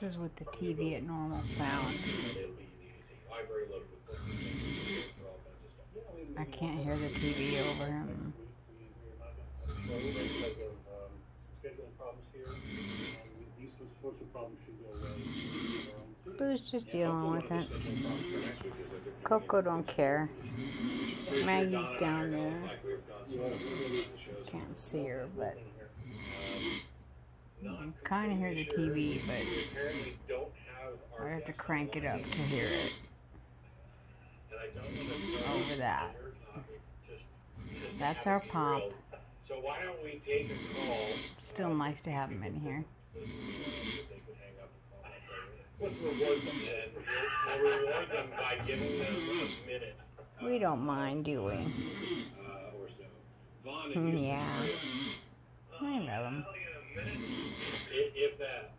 is with the TV at normal sound. I can't hear the TV over him. Boo's just dealing with it. Coco don't care. Maggie's down there. Can't see her, but you can kind of hear the TV, but I have to crank it up to hear it. Over that. That's our Pop. So why don't we take a call? Still nice to have him in here. Let's reward them then. We'll reward them by giving them a minute. We don't mind, do we? Or so. Yeah. I love him. If that.